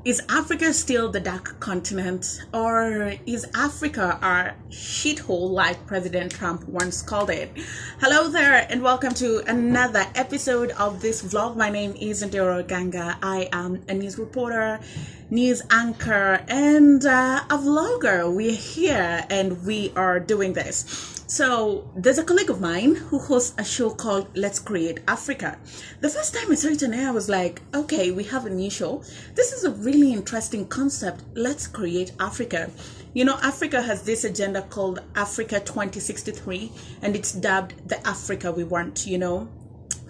Is Africa still the dark continent, or is Africa our shithole like President Trump once called it? Hello there, and welcome to another episode of this vlog. My name is Ndero Ganga. I am a news reporter, news anchor, and a vlogger. We're here and we are doing this. So there's a colleague of mine who hosts a show called Let's Create Africa. The first time I saw it on air, I was like, okay, we have a new show. This is a really interesting concept. Let's create Africa. You know, Africa has this agenda called Africa 2063, and it's dubbed the Africa we want, you know.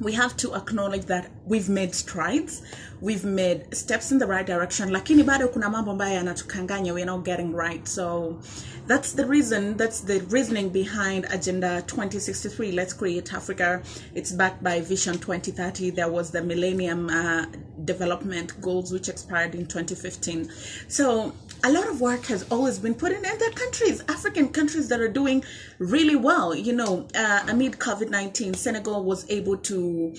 We have to acknowledge that we've made strides, we've made steps in the right direction, lakini bado kuna mambo ambayo yanatukanganya, we're not getting right. So that's the reasoning behind Agenda 2063, Let's Create Africa. It's backed by Vision 2030. There was the Millennium Development Goals, which expired in 2015. So a lot of work has always been put in other countries, African countries that are doing really well. You know, amid COVID-19, Senegal was able to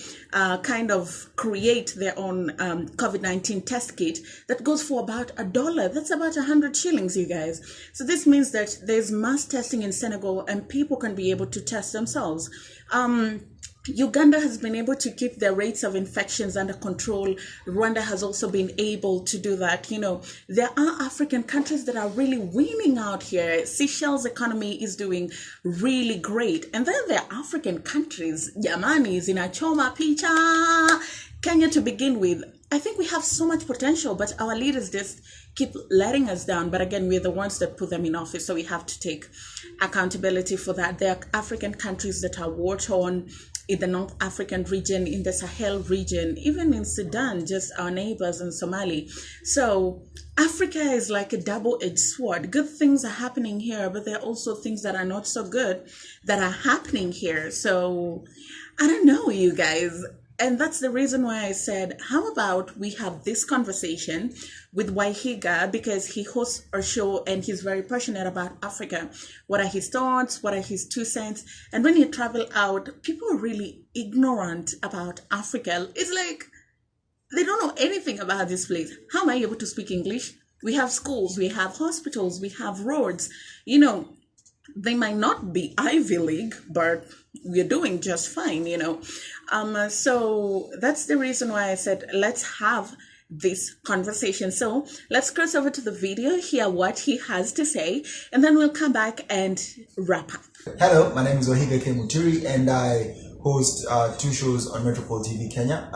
kind of create their own COVID-19 test kit that goes for about $1. That's about 100 shillings, you guys. So this means that there's mass testing in Senegal and people can be able to test themselves. Uganda has been able to keep their rates of infections under control. Rwanda has also been able to do that. You know, there are African countries that are really winning out here. Seychelles' economy is doing really great. And then there are African countries, Yamani, Zinachoma, Picha, Kenya to begin with. I think we have so much potential, but our leaders just keep letting us down. But again, we're the ones that put them in office, so we have to take accountability for that. There are African countries that are war-torn in the North African region, in the Sahel region, even in Sudan, just our neighbors in Somali. So Africa is like a double-edged sword. Good things are happening here, but there are also things that are not so good that are happening here. So I don't know, you guys. And that's the reason why I said, how about we have this conversation with Waihiga, because he hosts our show and he's very passionate about Africa. What are his thoughts? What are his 2 cents? And when you travel out, people are really ignorant about Africa. It's like they don't know anything about this place. How am I able to speak English? We have schools, we have hospitals, we have roads. You know, they might not be Ivy League, but we're doing just fine, you know. So that's the reason why I said, let's have this conversation. So let's cross over to the video, hear what he has to say, and then we'll come back and wrap up. Hello, my name is Waihiga K. Muturi, and I host 2 shows on Metropole TV Kenya.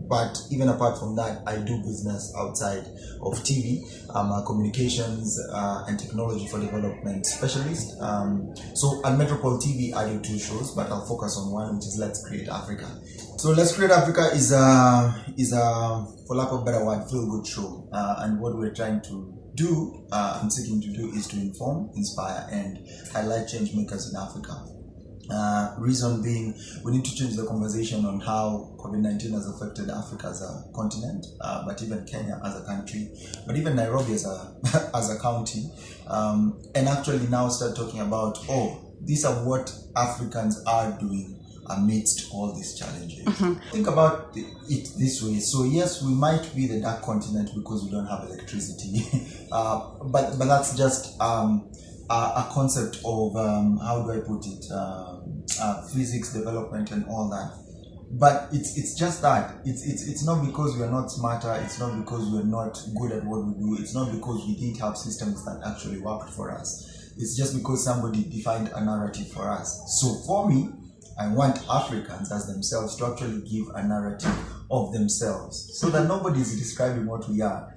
But even apart from that, I do business outside of TV. I'm a communications and technology for development specialist. So at Metropole TV, I do 2 shows, but I'll focus on one, which is Let's Create Africa. So Let's Create Africa is a, for lack of a better word, feel-good show. And what we're trying to do and seeking to do is to inform, inspire, and highlight change makers in Africa. Reason being, we need to change the conversation on how COVID-19 has affected Africa as a continent, but even Kenya as a country, but even Nairobi as a county, and actually now start talking about, oh, these are what Africans are doing amidst all these challenges. Think about it this way. So yes, we might be the dark continent because we don't have electricity, but that's just a concept of how do I put it, physics development and all that. But it's just that it's not because we're not smarter, it's not because we're not good at what we do, it's not because we didn't have systems that actually worked for us. It's just because somebody defined a narrative for us. So for me, I want Africans as themselves to actually give a narrative of themselves, so that nobody is describing what we are.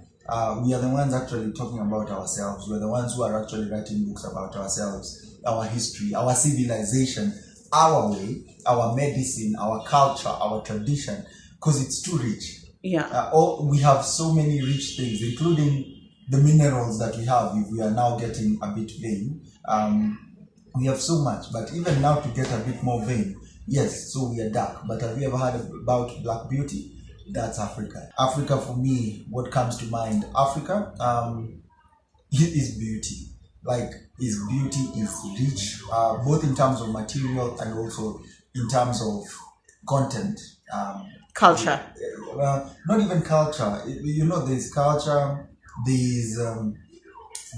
We are the ones actually talking about ourselves. We're the ones who are actually writing books about ourselves, our history, our civilization, our way, our medicine, our culture, our tradition, because it's too rich. Yeah. We have so many rich things, including the minerals that we have. If we are now getting a bit vain, we have so much. But even now to get a bit more vain, yes, so we are dark. But have you ever heard about Black Beauty? That's Africa. Africa, for me, what comes to mind? Africa is beauty. Like, is beauty is rich, both in terms of material and also in terms of content. Culture. Not even culture. There's culture, there's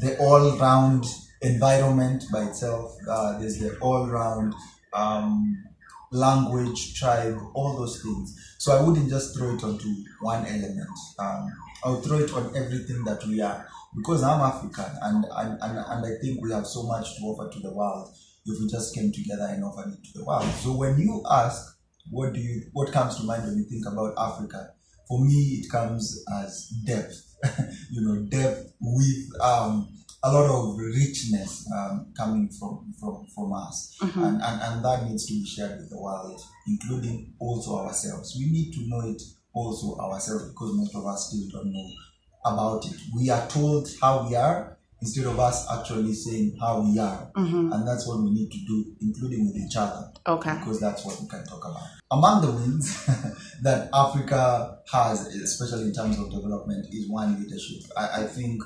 the all-round environment by itself. There's the all-round um, language, tribe, all those things. So I wouldn't just throw it onto one element. I would throw it on everything that we are. Because I'm African, and I think we have so much to offer to the world if we just came together and offered it to the world. So when you ask, what comes to mind when you think about Africa? For me, it comes as depth. Depth with a lot of richness coming from us, and that needs to be shared with the world, including also ourselves. We need to know it also ourselves, because most of us still don't know about it. We are told how we are instead of us actually saying how we are, and that's what we need to do, including with each other. Okay. Because that's what we can talk about. Among the wins that Africa has, especially in terms of development, is one, leadership. I think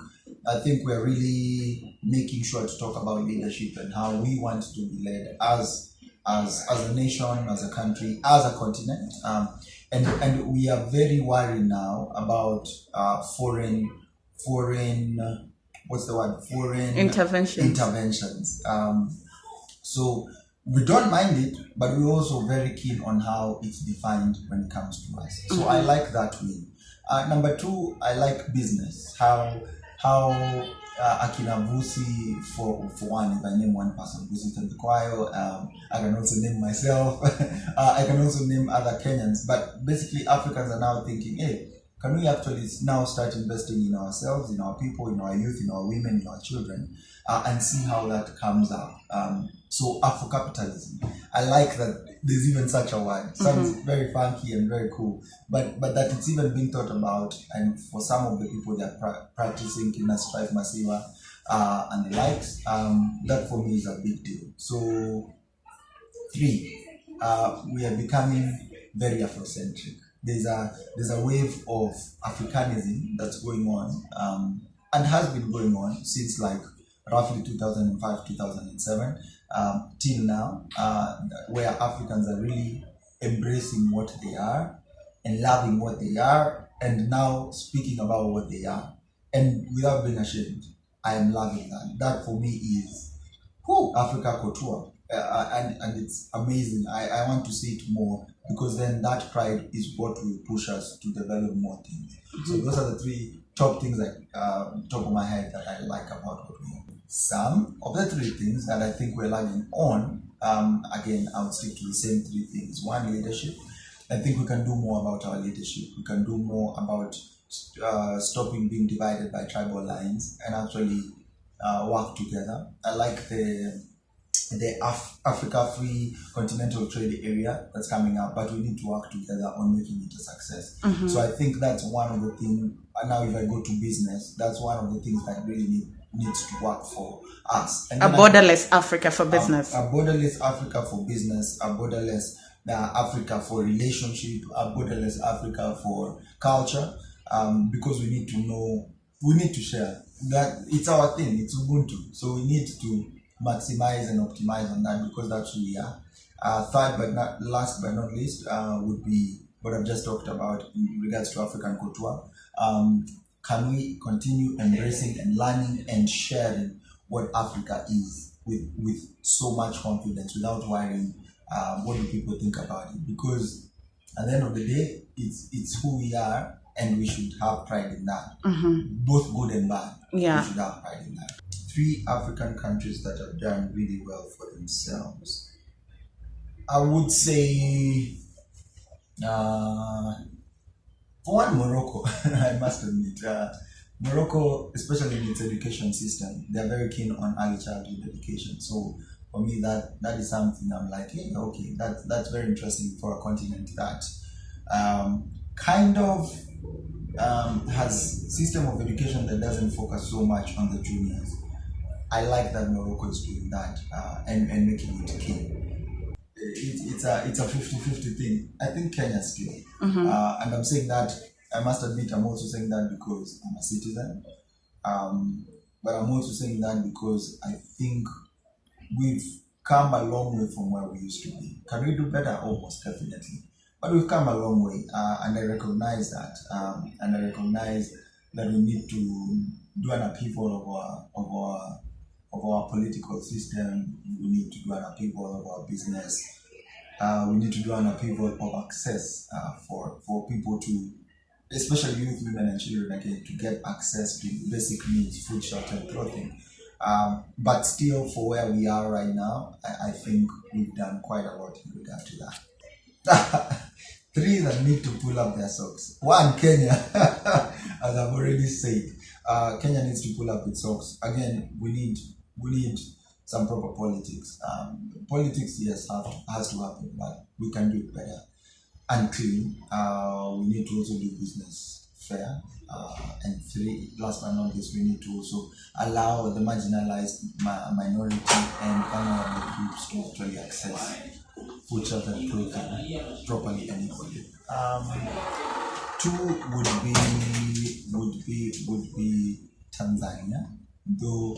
we're really making sure to talk about leadership and how we want to be led as a nation, as a country, as a continent. And we are very worried now about foreign what's the word? Foreign interventions. So we don't mind it, but we're also very keen on how it's defined when it comes to us. So I like that win. Number two, I like business. How Akina Vusi, for one, if I name one person, Vusi Tembikwayo, I can also name myself. I can also name other Kenyans. But basically, Africans are now thinking, hey, can we actually now start investing in ourselves, in our people, in our youth, in our women, in our children, and see how that comes out? So Afro-capitalism, I like that there's even such a word. Sounds very funky and very cool, but that it's even being thought about, and for some of the people that are practicing Kina Strife Masiva and the likes, that for me is a big deal. So three, we are becoming very Afrocentric. There's a wave of Africanism that's going on, and has been going on since like roughly 2005, 2007, till now, where Africans are really embracing what they are and loving what they are, and now speaking about what they are, and without being ashamed. I am loving that. That for me is Africa Couture. And it's amazing. I want to see it more, because then that pride is what will push us to develop more things. So those are the three top things top of my head that I like about what we have. Some of the three things that I think we're lagging on, again, I would stick to the same three things. One, leadership. I think we can do more about our leadership. We can do more about stopping being divided by tribal lines and actually work together. I like the Africa Free Continental Trade Area that's coming up, but we need to work together on making it a success. So I think that's one of the things. Now, if I go to business, that's one of the things that really needs to work for us. And a borderless Africa for business. A borderless Africa for business. A borderless Africa for relationship. A borderless Africa for culture. Because we need to know, we need to share. That it's our thing. It's Ubuntu. So we need to maximize and optimize on that, because that's who we are. Third, but not last but not least, would be what I've just talked about in regards to African culture. Can we continue embracing and learning and sharing what Africa is with so much confidence, without worrying what do people think about it? Because at the end of the day, it's who we are, and we should have pride in that, both good and bad. Yeah, we should have pride in that. 3 African countries that have done really well for themselves. I would say, for one, Morocco. I must admit, Morocco, especially in its education system, they're very keen on early childhood education. So for me, that is something I'm like, hey, okay, that's very interesting for a continent that has system of education that doesn't focus so much on the juniors. I like that Morocco is doing that and making it key. It's a 50-50 thing. I think Kenya still. And I'm saying that, I must admit, I'm also saying that because I'm a citizen. But I'm also saying that because I think we've come a long way from where we used to be. Can we do better? Almost definitely. But we've come a long way, and I recognize that. And I recognize that we need to do an upheaval of our political system. We need to do an upheaval of our business. We need to do an upheaval of access for people to, especially youth, women, and children, again, to get access to basic needs, food, shelter, and clothing. But still, for where we are right now, I think we've done quite a lot in regard to that. Three that need to pull up their socks. One, Kenya, as I've already said. Kenya needs to pull up its socks. Again, we need some proper politics. Politics, yes, has to happen, but we can do it better and clean. We need to also do business fair. And three, last but not least, we need to also allow the marginalized minority and vulnerable groups to actually access food, shelter, and clothing properly and equally. Two would be Tanzania, though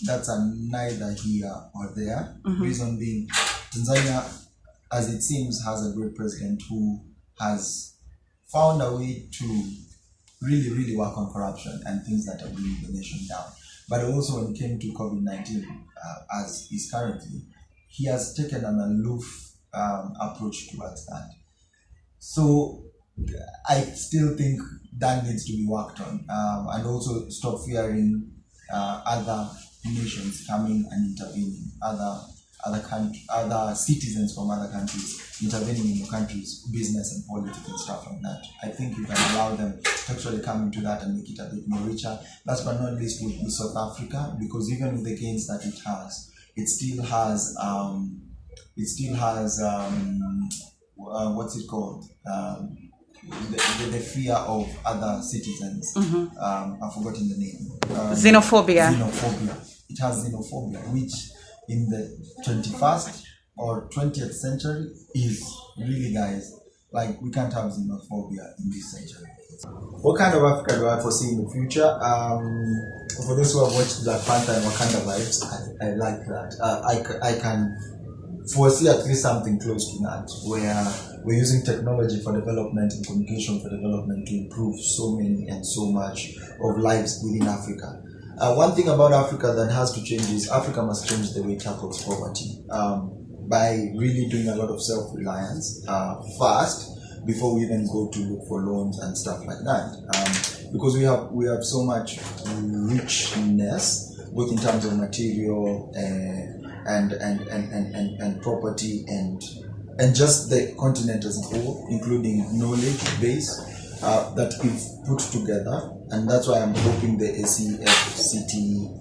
that's a neither here or there. Reason being, Tanzania, as it seems, has a great president who has found a way to really work on corruption and things that are bringing the nation down. But also when it came to COVID-19, as is currently, he has taken an aloof approach towards that. So I still think that needs to be worked on, and also stop fearing other nations coming and intervening, other citizens from other countries intervening in your country's business and politics and stuff like that. I think you can allow them to actually come into that and make it a bit more richer. Last but not least would be South Africa, because even with the gains that it has, it still has what's it called? The fear of other citizens. I've forgotten the name. Xenophobia. It has xenophobia, which in the 21st or 20th century is really, guys, like, we can't have xenophobia in this century. What kind of Africa do I foresee in the future? For those who have watched Black Panther and Wakanda Vibes, I like that. I can foresee at least something close to that, where we're using technology for development and communication for development to improve so many and so much of lives within Africa. One thing about Africa that has to change is Africa must change the way it tackles poverty by really doing a lot of self-reliance first, before we even go to look for loans and stuff like that. Because we have so much richness, both in terms of material and property and just the continent as a whole, including knowledge base that if put together, and that's why I'm hoping the ACFCTA,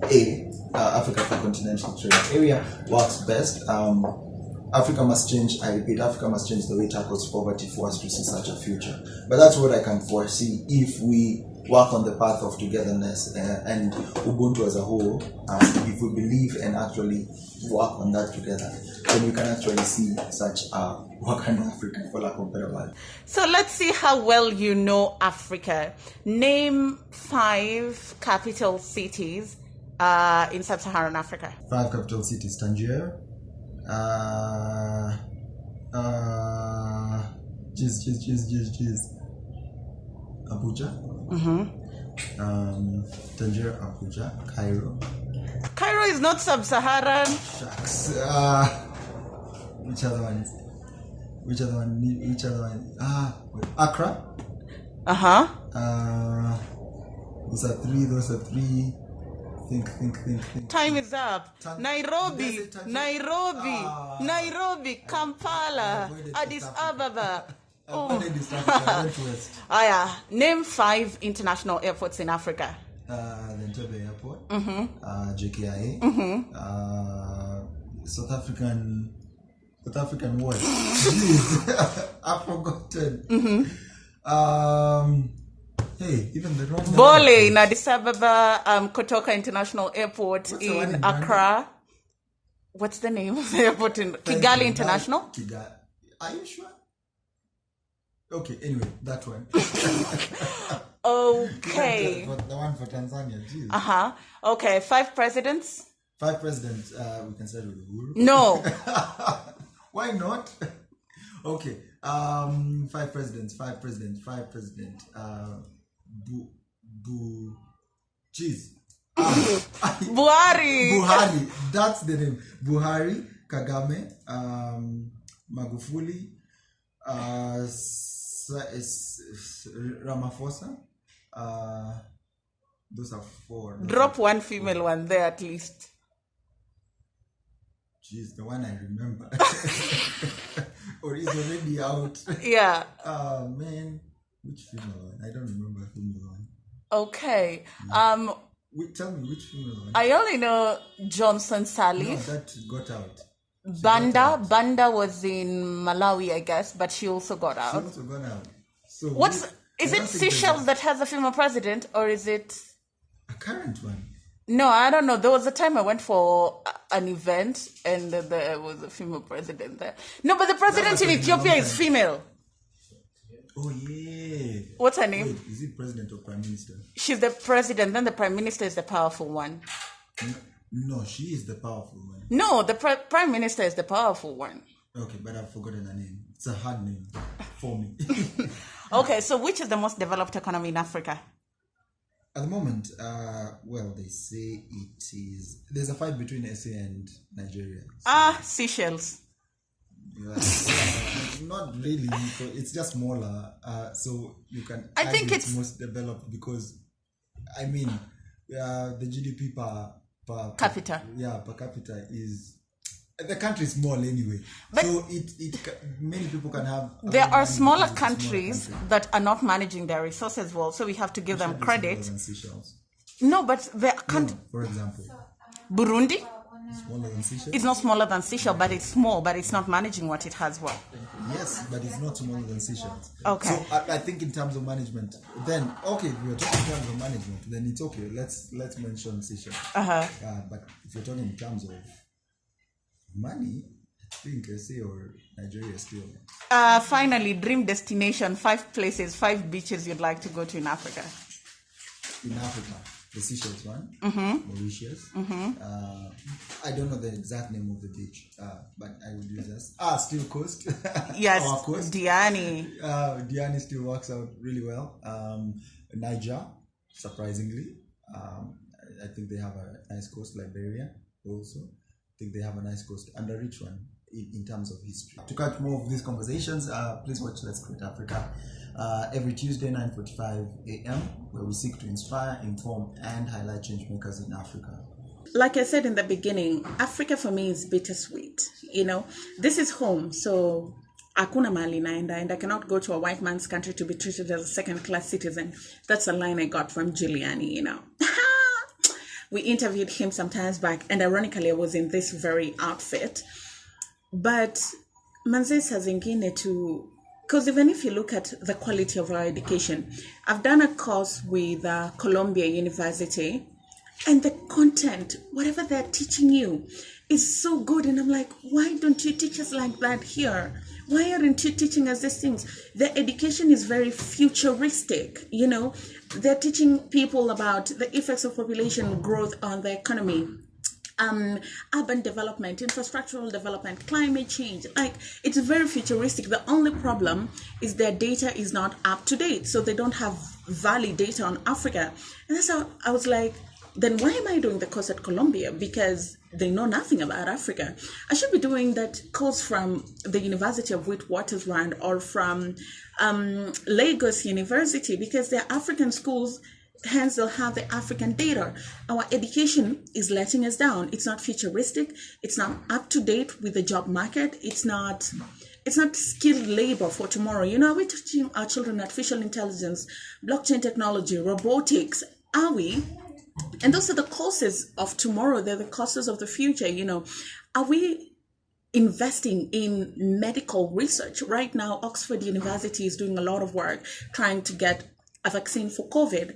Africa for Continental Trade Area, works best. Africa must change, I repeat, Africa must change the way it tackles poverty for us to see such a future. But that's what I can foresee if we work on the path of togetherness and Ubuntu as a whole. If we believe and actually work on that together, then we can actually see such a Wakanda Africa for lack of better word. So let's see how well you know Africa. Name 5 capital cities in sub-Saharan Africa. 5 capital cities: Tangier, Abuja. Tangier, Abuja, Cairo. Cairo is not sub-Saharan. Shucks. Which other one? Accra. Those are three. Think. Time is up. Nairobi, Kampala, Addis Ababa. Name 5 international airports in Africa. The Entebbe Airport, JKIA, South African what? Jeez, I've forgotten. Hey, even the wrong Bole in Addis Ababa, Kotoka International Airport in Accra. What's the name of the airport in Kigali International? Kigali. Are you sure? Okay, anyway, that one. Okay. The one for Tanzania, geez. Okay, 5 presidents. 5 presidents. We can start with Uhuru. No. Why not? Okay. Five presidents. Jeez. Buhari. That's the name. Buhari, Kagame, Magufuli, Ramaphosa. Those are 4. Drop one female one there at least. Jeez, the one I remember. Or is already out. Yeah. Man. Which female one? I don't remember a female one. Okay. Tell me which female one. I only know Johnson Sirleaf. No, that got out. Banda was in Malawi, I guess, but she also got out. She also got out. So is it Seychelles that has a female president, or is it a current one? No, I don't know. There was a time I went for an event and there was a female president there. No, but the president in Ethiopia is female. Oh, yeah. What's her name? Wait, is it president or prime minister? She's the president, then the prime minister is the powerful one. No, she is the powerful one. No, the prime minister is the powerful one. Okay, but I've forgotten her name. It's a hard name for me. Okay, so which is the most developed economy in Africa? At the moment, well, they say it is... There's a fight between SA and Nigeria. So. Seychelles. Yeah, not really. It's just smaller. So you can... I think it's most developed because, I mean, the GDP per capita. Yeah, per capita is... The country is small anyway, but so many people can have. There are smaller countries that are not managing their resources well, so we have to give them credit. Smaller than Seychelles. No, but for example, Burundi. Smaller than Seychelles. It's not smaller than Seychelles, but it's small, but it's not managing what it has well. Yes, but it's not smaller than Seychelles. Okay. So I think in terms of management, then okay, if we're talking in terms of management, then it's okay. Let's mention Seychelles. But if you're talking in terms of money, I think SA or Nigeria still. Finally, dream destination, 5 places, 5 beaches you'd like to go to in Africa. In Africa, the Seychelles one, Mauritius. I don't know the exact name of the beach, but I would use this. Still Coast. Yes, our coast. Diani. Diani still works out really well. Niger, surprisingly. I think they have a nice coast. Liberia also. I think they have a nice coast and a rich one in terms of history. To catch more of these conversations, please watch Let's Create Africa every Tuesday, 9:45 a.m., where we seek to inspire, inform, and highlight change makers in Africa. Like I said in the beginning, Africa for me is bittersweet. You know, this is home, so hakuna mali naenda, and I cannot go to a white man's country to be treated as a second-class citizen. That's a line I got from Giuliani, you know. We interviewed him some times back, and ironically, I was in this very outfit. But manze saa zingine to, because even if you look at the quality of our education, I've done a course with Columbia University, and the content, whatever they're teaching you, is so good. And I'm like, why don't you teach us like that here? Why aren't you teaching us these things? The education is very futuristic, you know. They're teaching people about the effects of population growth on the economy, urban development, infrastructural development, climate change. Like, it's very futuristic. The only problem is their data is not up to date. So they don't have valid data on Africa. And that's how I was like, then why am I doing the course at Columbia? Because they know nothing about Africa. I should be doing that course from the University of Witwatersrand or from Lagos University, because they're African schools, hence they'll have the African data. Our education is letting us down. It's not futuristic. It's not up to date with the job market. It's not skilled labor for tomorrow. You know, we're teaching our children artificial intelligence, blockchain technology, robotics. Are we? And those are the courses of tomorrow. They're the courses of the future. You know, are we investing in medical research? Right now, Oxford University is doing a lot of work trying to get a vaccine for COVID.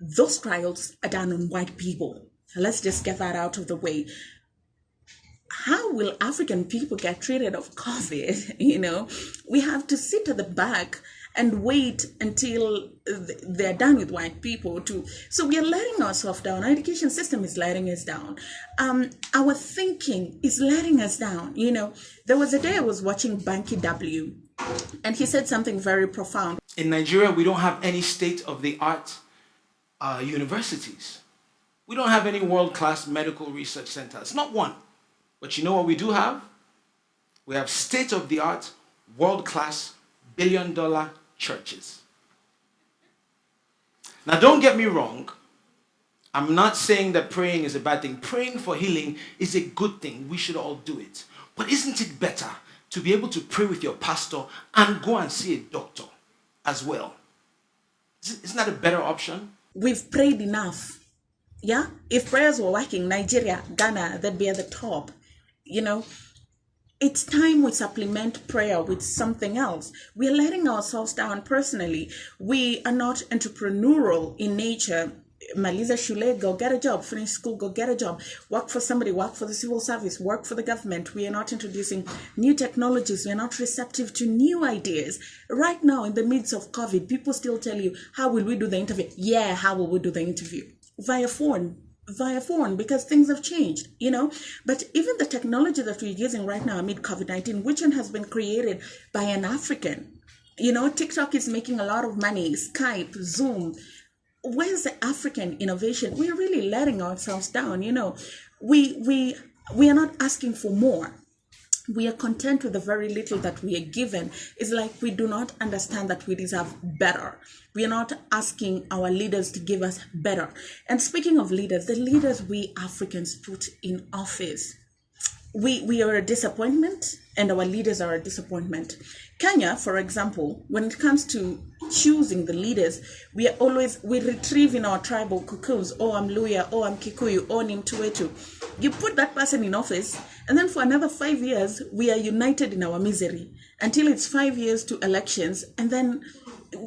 Those trials are done on white people. Let's just get that out of the way. How will African people get treated of COVID? You know, we have to sit at the back and wait until they're done with white people too. So we are letting ourselves down. Our education system is letting us down. Our thinking is letting us down. You know, there was a day I was watching Banky W, And he said something very profound. In Nigeria, we don't have any state-of-the-art universities. We don't have any world-class medical research centers, not one. But you know what we do have? We have state-of-the-art, world-class, billion-dollar churches. Now, don't get me wrong. I'm not saying that praying is a bad thing. Praying for healing is a good thing. We should all do it. But isn't it better to be able to pray with your pastor and go and see a doctor as well? Isn't that a better option? We've prayed enough. Yeah? If prayers were working, Nigeria, Ghana, they'd be at the top. You know, it's time we supplement prayer with something else. We are letting ourselves down personally. We are not entrepreneurial in nature. Maliza Shule, go get a job, finish school, go get a job, work for somebody, work for the civil service, work for the government. We are not introducing new technologies. We are not receptive to new ideas. Right now, in the midst of COVID, people still tell you, how will we do the interview? Yeah, how will we do the interview? Via phone, because things have changed, you know. But even the technology that we're using right now amid COVID-19, which one has been created by an African? You know, TikTok is making a lot of money, Skype, Zoom. Where's the African innovation? We're really letting ourselves down, you know. We are not asking for more. We are content with the very little that we are given. It's like we do not understand that we deserve better. We are not asking our leaders to give us better. And speaking of leaders, the leaders we Africans put in office, we are a disappointment, and our leaders are a disappointment. Kenya, for example, when it comes to choosing the leaders, we retrieve in our tribal cocoons. Oh, I'm Luya. Oh, I'm Kikuyu. Oh, Nimtuetu. You put that person in office, and then for another 5 years, we are united in our misery until it's 5 years to elections, and then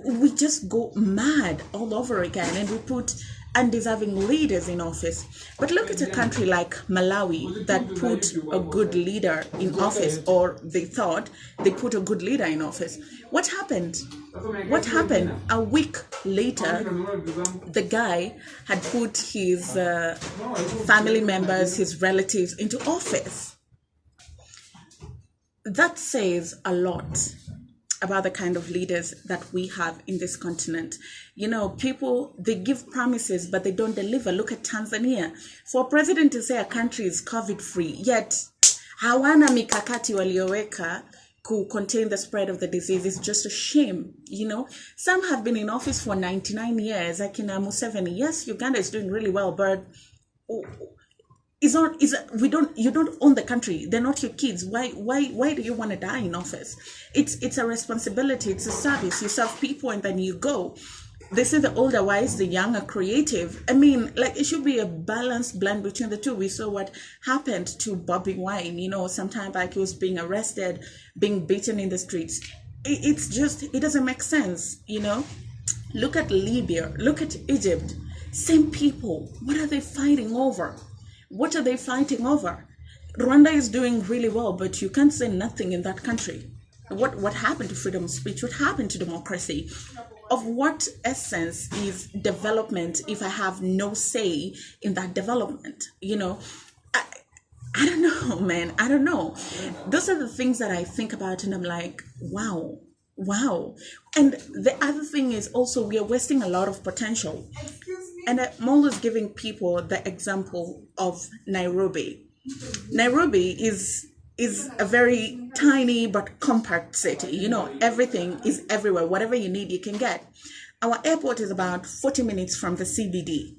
we just go mad all over again, and we put undeserving leaders in office. But look at a country like Malawi that put a good leader in office, or they thought they put a good leader in office. What happened? A week later, the guy had put his family members, his relatives into office. That says a lot about the kind of leaders that we have in this continent. You know, people, they give promises, but they don't deliver. Look at Tanzania. For a president to say a country is COVID-free, yet hawana mikakati walioweka to contain the spread of the disease is just a shame, you know. Some have been in office for 99 years, like in Museveni. Yes, Uganda is doing really well, but you don't own the country. They're not your kids. Why do you want to die in office? It's a responsibility. It's a service. You serve people and then you go. They say the older wise, the young are creative. I mean, like, it should be a balanced blend between the two. We saw what happened to Bobby Wine, you know, sometime back. He was being arrested, being beaten in the streets. It doesn't make sense, you know. Look at Libya, look at Egypt. Same people. What are they fighting over? What are they fighting over? Rwanda is doing really well, but you can't say nothing in that country. What happened to freedom of speech? What happened to democracy? Of what essence is development if I have no say in that development? You know, I don't know, man. I don't know. Those are the things that I think about, and I'm like, wow. And the other thing is also, we are wasting a lot of potential. And I'm always giving people the example of Nairobi. Nairobi is a very tiny but compact city. You know, everything is everywhere. Whatever you need, you can get. Our airport is about 40 minutes from the CBD.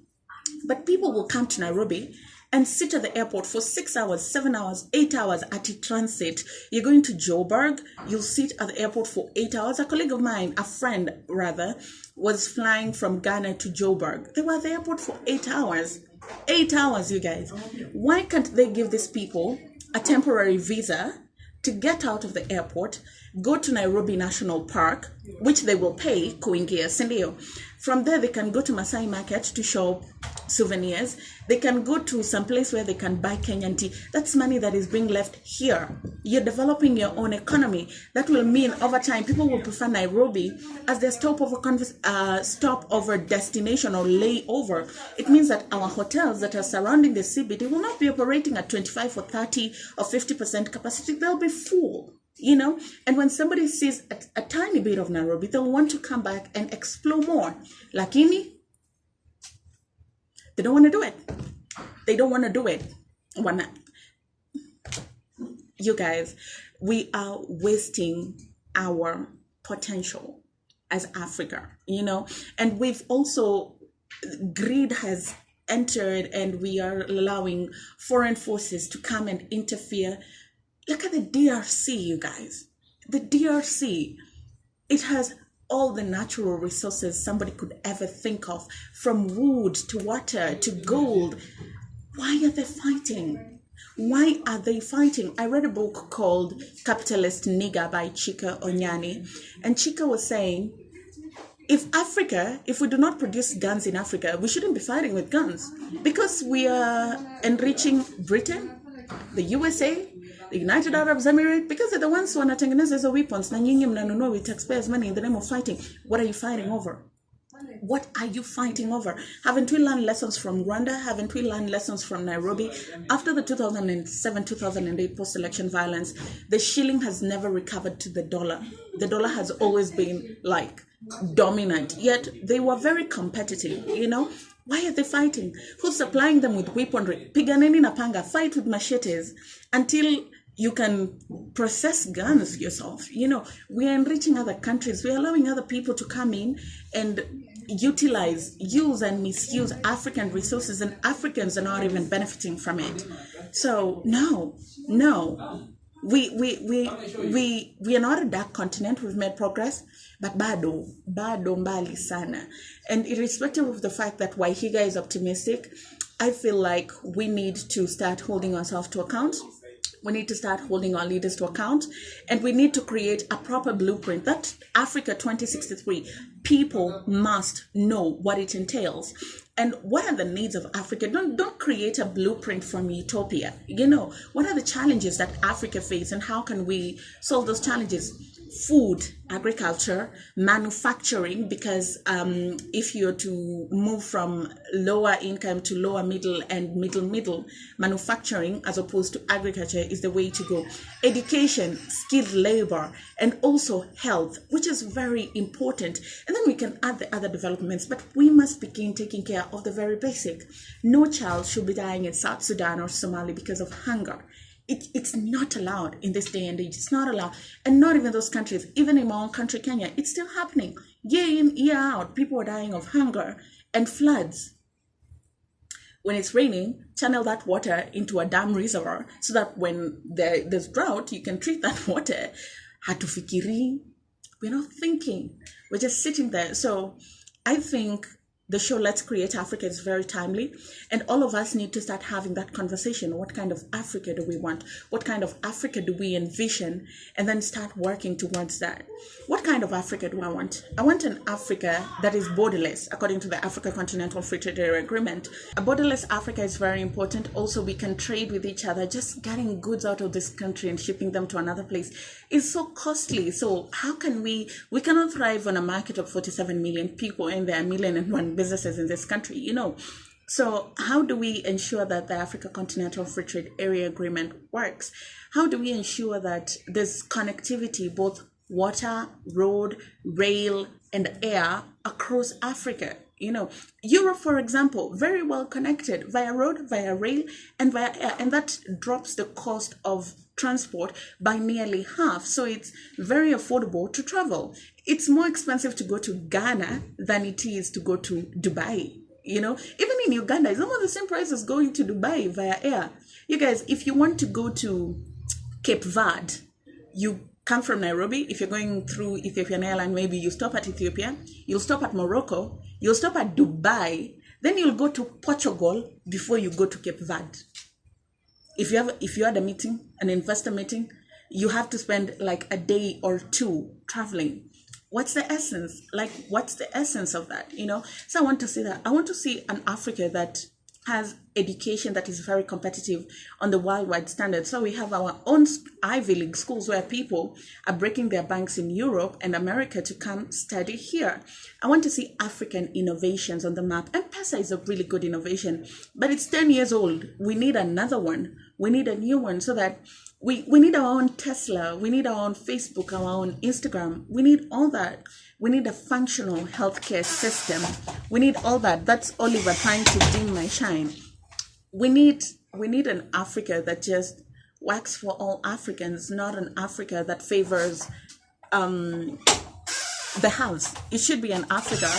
But people will come to Nairobi and sit at the airport for 6 hours, 7 hours, 8 hours at a transit. You're going to Joburg, you'll sit at the airport for 8 hours. A colleague of mine, a friend rather, was flying from Ghana to Joburg. They were at the airport for 8 hours. 8 hours, you guys. Why can't they give these people a temporary visa to get out of the airport, go to Nairobi National Park, which they will pay, kuingia, sindio. From there, they can go to Masai Market to shop souvenirs. They can go to some place where they can buy Kenyan tea. That's money that is being left here. You're developing your own economy. That will mean over time, people will prefer Nairobi as their stopover destination or layover. It means that our hotels that are surrounding the CBD will not be operating at 25 or 30 or 50% capacity. They'll be full. you know. And when somebody sees a tiny bit of Nairobi, they'll want to come back and explore more. Lakini, they don't want to do it. They don't want to do it. You guys, we are wasting our potential as Africa, you know. And we've also, greed has entered, and we are allowing foreign forces to come and interfere. Look at the DRC, you guys. The DRC, it has all the natural resources somebody could ever think of, from wood to water to gold. Why are they fighting? Why are they fighting? I read a book called Capitalist Nigger by Chika Onyani, and Chika was saying, if we do not produce guns in Africa, we shouldn't be fighting with guns, because we are enriching Britain, the USA, the United Arab Emirates, because they're the ones who wanatengeneza hizo weapons, na nyinyi mnanunua with taxpayers' money in the name of fighting. What are you fighting over? What are you fighting over? Haven't we learned lessons from Rwanda? Haven't we learned lessons from Nairobi? After the 2007-2008 post-election violence, the shilling has never recovered to the dollar. The dollar has always been like dominant, yet they were very competitive, you know. Why are they fighting? Who's supplying them with weaponry? Piganeni na panga, fight with machetes until you can process guns yourself. You know, we are enriching other countries. We are allowing other people to come in and use and misuse African resources, and Africans are not even benefiting from it. So no. We are not a dark continent. We've made progress, but bado mbali sana. And irrespective of the fact that Wahiga is optimistic, I feel like we need to start holding ourselves to account. We need to start holding our leaders to account, and we need to create a proper blueprint. That Africa 2063, people must know what it entails. And what are the needs of Africa? Don't create a blueprint from utopia. You know, what are the challenges that Africa faces, and how can we solve those challenges? Food, agriculture, manufacturing, because if you're to move from lower income to lower middle and middle, manufacturing as opposed to agriculture is the way to go. Education, skilled labor, and also health, which is very important. And then we can add the other developments, but we must begin taking care of the very basic. No child should be dying in South Sudan or Somalia because of hunger. It's not allowed in this day and age. It's not allowed. And not even those countries. Even in my own country, Kenya, it's still happening. Year in, year out, people are dying of hunger and floods. When it's raining, channel that water into a dam reservoir so that when there's drought, you can treat that water. Hatufikiri. We're not thinking. We're just sitting there. So I think the show Let's Create Africa is very timely, and all of us need to start having that conversation. What kind of Africa do we want? What kind of Africa do we envision? And then start working towards that. What kind of Africa do I want? I want an Africa that is borderless, according to the Africa Continental Free Trade Area Agreement. A borderless Africa is very important. Also, we can trade with each other. Just getting goods out of this country and shipping them to another place is so costly. So how can we cannot thrive on a market of 47 million people, and there are 1,000,001 businesses in this country, you know. So how do we ensure that the Africa Continental Free Trade Area Agreement works? How do we ensure that there's connectivity, both water, road, rail, and air across Africa? You know, Europe, for example, very well connected via road, via rail, and via air, and that drops the cost of transport by nearly half. So it's very affordable to travel. It's more expensive to go to Ghana than it is to go to Dubai. You know, even in Uganda, it's almost the same price as going to Dubai via air. You guys, if you want to go to Cape Verde, you come from Nairobi. If you're going through Ethiopian airline, maybe you stop at Ethiopia, you'll stop at Morocco, you'll stop at Dubai, then you'll go to Portugal before you go to Cape Verde. If you had a meeting, an investor meeting, you have to spend like a day or two traveling. What's the essence? What's the essence of that? You know, so I want to see that. I want to see an Africa that has education that is very competitive on the worldwide standard. So we have our own Ivy League schools where people are breaking their banks in Europe and America to come study here. I want to see African innovations on the map. M-Pesa is a really good innovation, but it's 10 years old. We need another one. We need a new one so that we need our own Tesla. We need our own Facebook, our own Instagram. We need all that. We need a functional healthcare system. We need all that. That's Oliver trying to dim my shine. We need an Africa that just works for all Africans, not an Africa that favors the haves. It should be an Africa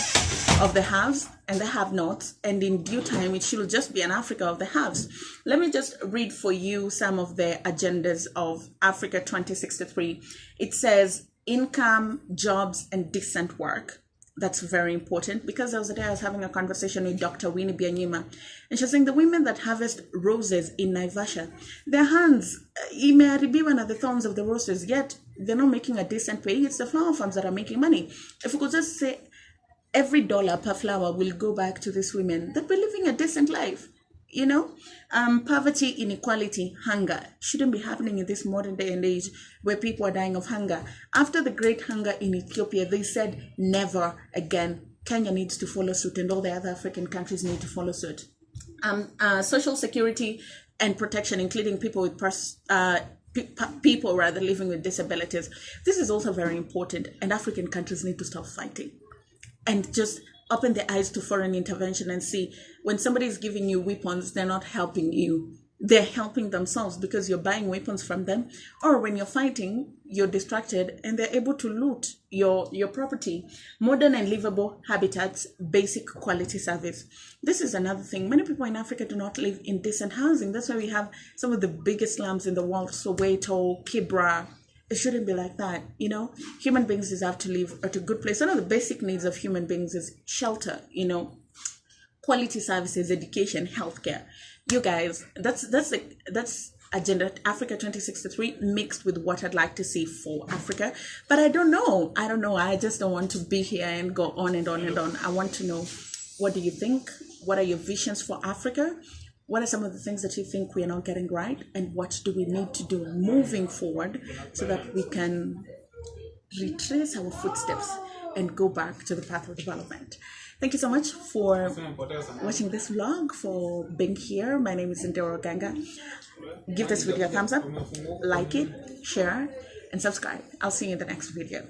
of the haves and the have-nots, and in due time it should just be an Africa of the haves. Let me just read for you some of the agendas of Africa 2063. It says income, jobs, and decent work. That's very important, because the other day I was having a conversation with Dr. Winnie Bianyima, and she's saying the women that harvest roses in Naivasha, their hands imeharibiwa na the thorns of the roses, yet they're not making a decent pay. It's the flower farms that are making money. If we could just say every dollar per flower will go back to these women, they'd be living a decent life. You know, poverty, inequality, hunger shouldn't be happening in this modern day and age where people are dying of hunger. After the great hunger in Ethiopia, they said never again. Kenya needs to follow suit, and all the other African countries need to follow suit. Social security and protection, including people with people living with disabilities. This is also very important, and African countries need to stop fighting and just open their eyes to foreign intervention and see when somebody is giving you weapons, they're not helping you. They're helping themselves because you're buying weapons from them. Or when you're fighting, you're distracted and they're able to loot your property. Modern and livable habitats, basic quality service. This is another thing. Many people in Africa do not live in decent housing. That's why we have some of the biggest slums in the world, Soweto, Kibra. It shouldn't be like that, you know. Human beings deserve to live at a good place. One of the basic needs of human beings is shelter, you know, quality services, education, healthcare. You guys, that's Agenda Africa 2063 mixed with what I'd like to see for Africa. But I don't know. I just don't want to be here and go on and on and on. I want to know, what do you think? What are your visions for Africa? What are some of the things that you think we are not getting right? And what do we need to do moving forward so that we can retrace our footsteps and go back to the path of development? Thank you so much for watching this vlog, for being here. My name is Ndero Ganga. Give this video a thumbs up, like it, share, and subscribe. I'll see you in the next video.